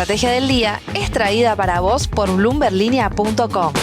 estrategia del día es traída para vos por bloomberlinia.com.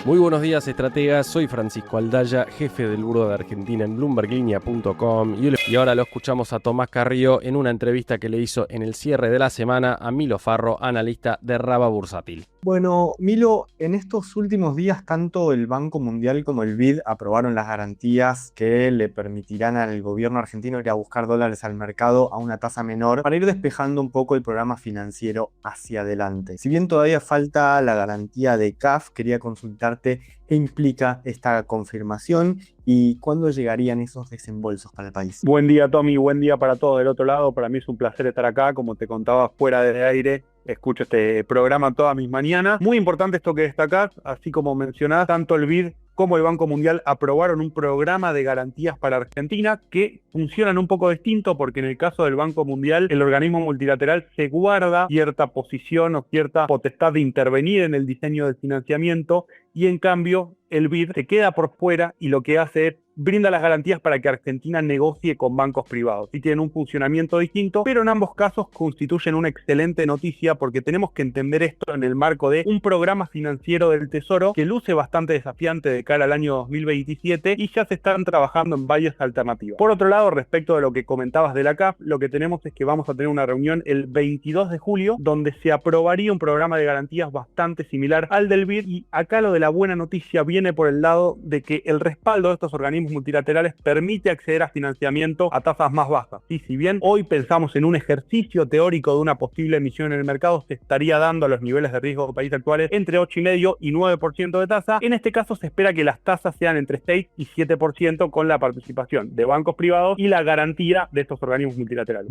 Muy buenos días, estrategas. Soy Francisco Aldaya, jefe del Buró de Argentina en bloomberlinia.com y ahora lo escuchamos a Tomás Carrillo en una entrevista que le hizo en el cierre de la semana a Milo Farro, analista de Raba Bursátil. Bueno, Milo, en estos últimos días tanto el Banco Mundial como el BID aprobaron las garantías que le permitirán al gobierno argentino ir a buscar dólares al mercado a una tasa menor para ir despejando un poco el programa financiero hacia adelante. Si bien todavía falta la garantía de CAF, quería consultarte qué implica esta confirmación y cuándo llegarían esos desembolsos para el país. Buen día, Tommy, buen día para todos del otro lado. Para mí es un placer estar acá, como te contaba fuera de aire. Escucho este programa todas mis mañanas. Muy importante esto que destacás, así como mencionás, tanto el BID como el Banco Mundial aprobaron un programa de garantías para Argentina que funcionan un poco distinto porque en el caso del Banco Mundial el organismo multilateral se guarda cierta posición o cierta potestad de intervenir en el diseño del financiamiento y en cambio el BID se queda por fuera y lo que hace es brinda las garantías para que Argentina negocie con bancos privados. Y tienen un funcionamiento distinto, pero en ambos casos constituyen una excelente noticia porque tenemos que entender esto en el marco de un programa financiero del Tesoro que luce bastante desafiante de cara al año 2027 y ya se están trabajando en varias alternativas. Por otro lado, respecto de lo que comentabas de la CAF, lo que tenemos es que vamos a tener una reunión el 22 de julio donde se aprobaría un programa de garantías bastante similar al del BID y acá lo de la buena noticia viene por el lado de que el respaldo de estos organismos multilaterales permite acceder a financiamiento a tasas más bajas. Y si bien hoy pensamos en un ejercicio teórico de una posible emisión en el mercado, se estaría dando a los niveles de riesgo del país actuales entre 8,5% y 9% de tasa. En este caso se espera que las tasas sean entre 6 y 7% con la participación de bancos privados y la garantía de estos organismos multilaterales.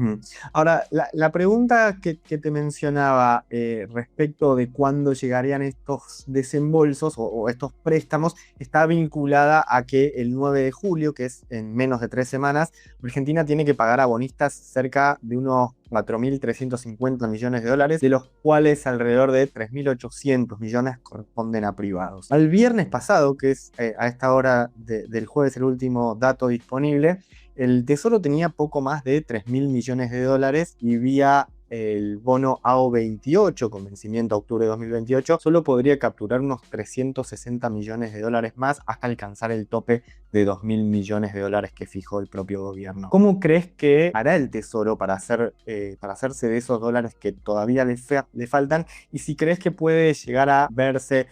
Ahora, la pregunta que te mencionaba respecto de cuándo llegarían estos desembolsos o estos préstamos está vinculada a que el 9 de julio, que es en menos de 3 semanas, Argentina tiene que pagar a bonistas cerca de unos 4.350 millones de dólares, de los cuales alrededor de 3.800 millones corresponden a privados. Al viernes pasado, que es a esta hora del jueves el último dato disponible, el Tesoro tenía poco más de 3.000 millones de dólares y vía el bono AO28 con vencimiento a octubre de 2028 solo podría capturar unos 360 millones de dólares más hasta alcanzar el tope de 2.000 millones de dólares que fijó el propio gobierno. ¿Cómo crees que hará el Tesoro para hacerse de esos dólares que todavía le faltan? Y si crees que puede llegar a verse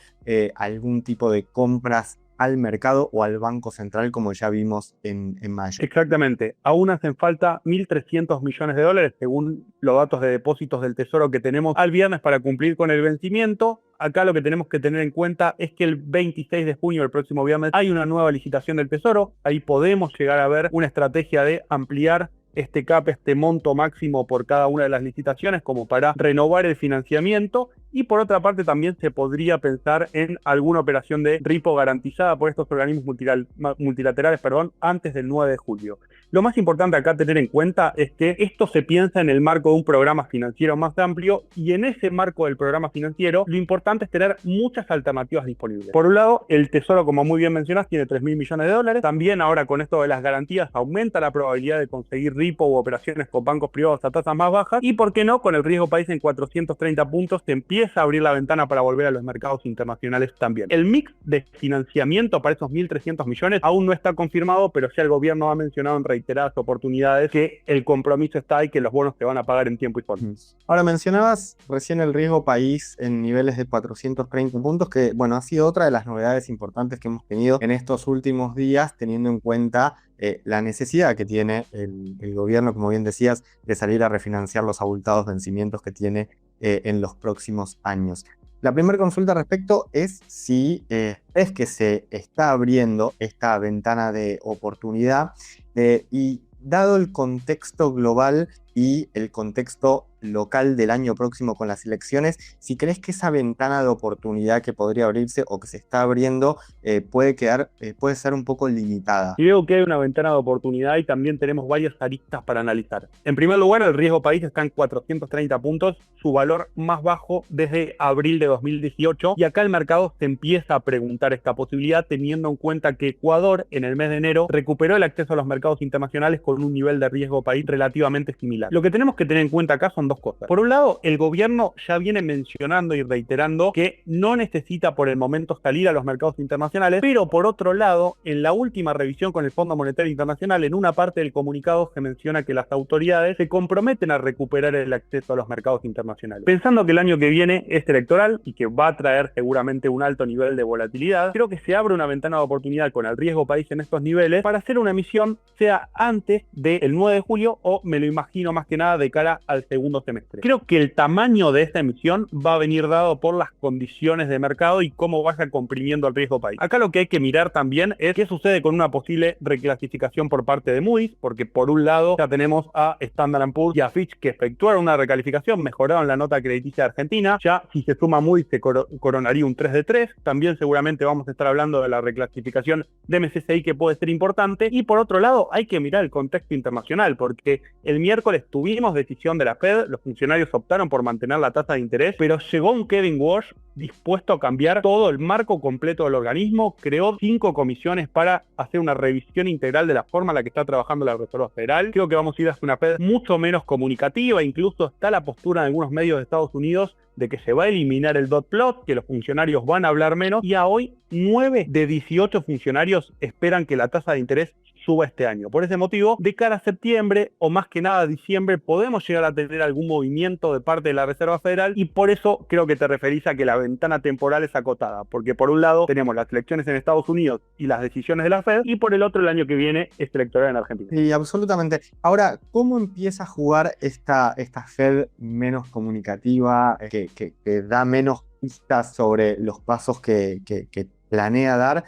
algún tipo de compras al mercado o al Banco Central como ya vimos en mayo. Exactamente, aún hacen falta 1.300 millones de dólares según los datos de depósitos del Tesoro que tenemos al viernes para cumplir con el vencimiento. Acá lo que tenemos que tener en cuenta es que el 26 de junio, el próximo viernes, hay una nueva licitación del Tesoro. Ahí podemos llegar a ver una estrategia de ampliar este CAP, este monto máximo por cada una de las licitaciones como para renovar el financiamiento y por otra parte también se podría pensar en alguna operación de repo garantizada por estos organismos multilaterales antes del 9 de julio. Lo más importante acá tener en cuenta es que esto se piensa en el marco de un programa financiero más amplio y en ese marco del programa financiero lo importante es tener muchas alternativas disponibles. Por un lado, el Tesoro, como muy bien mencionas, tiene 3.000 millones de dólares. También ahora con esto de las garantías aumenta la probabilidad de conseguir repo u operaciones con bancos privados a tasas más bajas y por qué no, con el riesgo país en 430 puntos se empieza a abrir la ventana para volver a los mercados internacionales también. El mix de financiamiento para esos 1.300 millones aún no está confirmado, pero ya el gobierno ha mencionado en reiteradas oportunidades que el compromiso está y que los bonos se van a pagar en tiempo y forma. Ahora mencionabas recién el riesgo país en niveles de 430 puntos, que bueno, ha sido otra de las novedades importantes que hemos tenido en estos últimos días, teniendo en cuenta la necesidad que tiene el gobierno, como bien decías, de salir a refinanciar los abultados vencimientos que tiene en los próximos años. La primera consulta al respecto es si es que se está abriendo esta ventana de oportunidad y dado el contexto global y el contexto local del año próximo con las elecciones, si crees que esa ventana de oportunidad que podría abrirse o que se está abriendo puede ser un poco limitada. Creo que hay una ventana de oportunidad y también tenemos varias aristas para analizar. En primer lugar, el riesgo país está en 430 puntos, su valor más bajo desde abril de 2018, y acá el mercado se empieza a preguntar esta posibilidad teniendo en cuenta que Ecuador en el mes de enero recuperó el acceso a los mercados internacionales con un nivel de riesgo país relativamente similar. similar. Lo que tenemos que tener en cuenta acá son dos cosas. Por un lado, el gobierno ya viene mencionando y reiterando que no necesita por el momento salir a los mercados internacionales, pero por otro lado, en la última revisión con el Fondo Monetario Internacional, en una parte del comunicado se menciona que las autoridades se comprometen a recuperar el acceso a los mercados internacionales. Pensando que el año que viene es electoral y que va a traer seguramente un alto nivel de volatilidad, creo que se abre una ventana de oportunidad con el riesgo país en estos niveles para hacer una emisión, sea antes del 9 de julio o me lo imagino más que nada de cara al segundo semestre. Creo que el tamaño de esta emisión va a venir dado por las condiciones de mercado y cómo vaya comprimiendo el riesgo país. Acá lo que hay que mirar también es qué sucede con una posible reclasificación por parte de Moody's, porque por un lado ya tenemos a Standard & Poor's y a Fitch que efectuaron una recalificación, mejoraron la nota crediticia de Argentina. Ya si se suma Moody's se coronaría un 3 de 3. También seguramente vamos a estar hablando de la reclasificación de MSCI que puede ser importante. Y por otro lado hay que mirar el contexto internacional, porque el miércoles tuvimos decisión de la Fed, los funcionarios optaron por mantener la tasa de interés, pero llegó un Kevin Walsh dispuesto a cambiar todo el marco completo del organismo, creó 5 comisiones para hacer una revisión integral de la forma en la que está trabajando la Reserva Federal. Creo que vamos a ir hacia una Fed mucho menos comunicativa, incluso está la postura en algunos medios de Estados Unidos de que se va a eliminar el dot plot, que los funcionarios van a hablar menos, y a hoy 9 de 18 funcionarios esperan que la tasa de interés suba este año. Por ese motivo, de cara a septiembre o más que nada a diciembre, podemos llegar a tener algún movimiento de parte de la Reserva Federal y por eso creo que te referís a que la ventana temporal es acotada, porque por un lado tenemos las elecciones en Estados Unidos y las decisiones de la Fed y por el otro el año que viene es electoral en Argentina. Sí, absolutamente. Ahora, ¿cómo empieza a jugar esta Fed menos comunicativa, que da menos pistas sobre los pasos que planea dar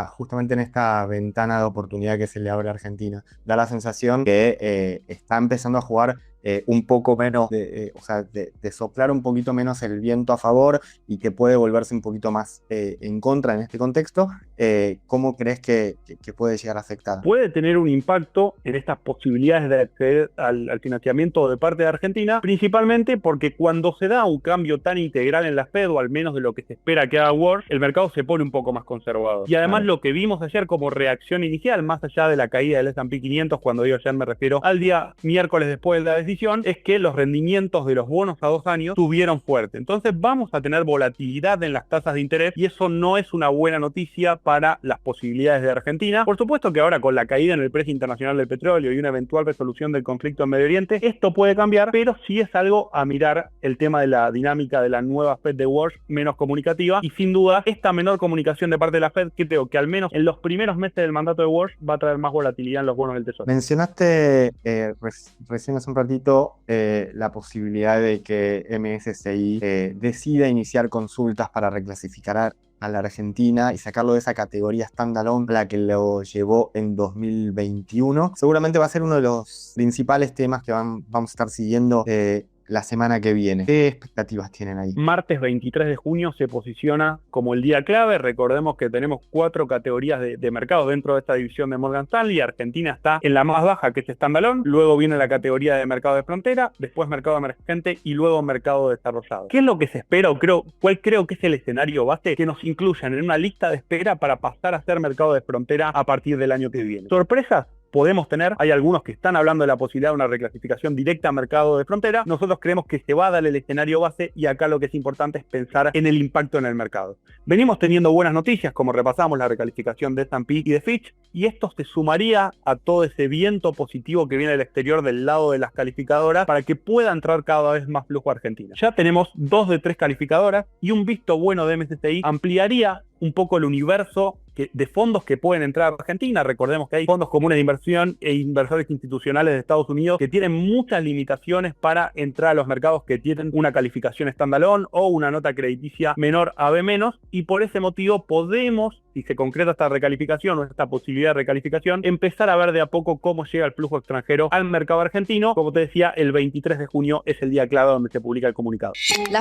justamente en esta ventana de oportunidad que se le abre a Argentina? Da la sensación que está empezando a jugar un poco menos, de soplar un poquito menos el viento a favor y que puede volverse un poquito más en contra en este contexto. ¿Cómo crees que puede llegar a afectar? Puede tener un impacto en estas posibilidades de acceder al financiamiento de parte de Argentina, principalmente porque cuando se da un cambio tan integral en la Fed, o al menos de lo que se espera que haga Walsh, el mercado se pone un poco más conservador. Y además lo que vimos ayer como reacción inicial, más allá de la caída del S&P 500, cuando digo ayer me refiero al día miércoles después de la decisión, es que los rendimientos de los bonos a 2 años subieron fuerte. Entonces vamos a tener volatilidad en las tasas de interés y eso no es una buena noticia para las posibilidades de Argentina. Por supuesto que ahora con la caída en el precio internacional del petróleo y una eventual resolución del conflicto en Medio Oriente, esto puede cambiar, pero sí es algo a mirar el tema de la dinámica de la nueva Fed de Walsh, menos comunicativa, y sin duda esta menor comunicación de parte de la Fed, que creo que al menos en los primeros meses del mandato de Walsh va a traer más volatilidad en los bonos del Tesoro. Mencionaste recién hace un ratito la posibilidad de que MSCI decida iniciar consultas para reclasificar a la Argentina y sacarlo de esa categoría standalone a la que lo llevó en 2021. Seguramente va a ser uno de los principales temas que vamos a estar siguiendo la semana que viene. ¿Qué expectativas tienen ahí? Martes 23 de junio se posiciona como el día clave. Recordemos que tenemos 4 categorías de mercado dentro de esta división de Morgan Stanley. Argentina está en la más baja, que es standalone. Luego viene la categoría de mercado de frontera, después mercado emergente y luego mercado desarrollado. ¿Qué es lo que se espera cuál creo que es el escenario base? Que nos incluyan en una lista de espera para pasar a ser mercado de frontera a partir del año que viene. ¿Sorpresas? Podemos tener, hay algunos que están hablando de la posibilidad de una reclasificación directa a mercado de frontera. Nosotros creemos que se va a dar el escenario base y acá lo que es importante es pensar en el impacto en el mercado. Venimos teniendo buenas noticias, como repasamos la recalificación de S&P y de Fitch, y esto se sumaría a todo ese viento positivo que viene del exterior del lado de las calificadoras para que pueda entrar cada vez más flujo a Argentina. Ya tenemos 2 de 3 calificadoras y un visto bueno de MSCI ampliaría un poco el universo de fondos que pueden entrar a Argentina. Recordemos que hay fondos comunes de inversión e inversores institucionales de Estados Unidos que tienen muchas limitaciones para entrar a los mercados que tienen una calificación standalone o una nota crediticia menor a B-, y por ese motivo podemos, si se concreta esta recalificación o esta posibilidad de recalificación, empezar a ver de a poco cómo llega el flujo extranjero al mercado argentino. Como te decía, el 23 de junio es el día clave donde se publica el comunicado. La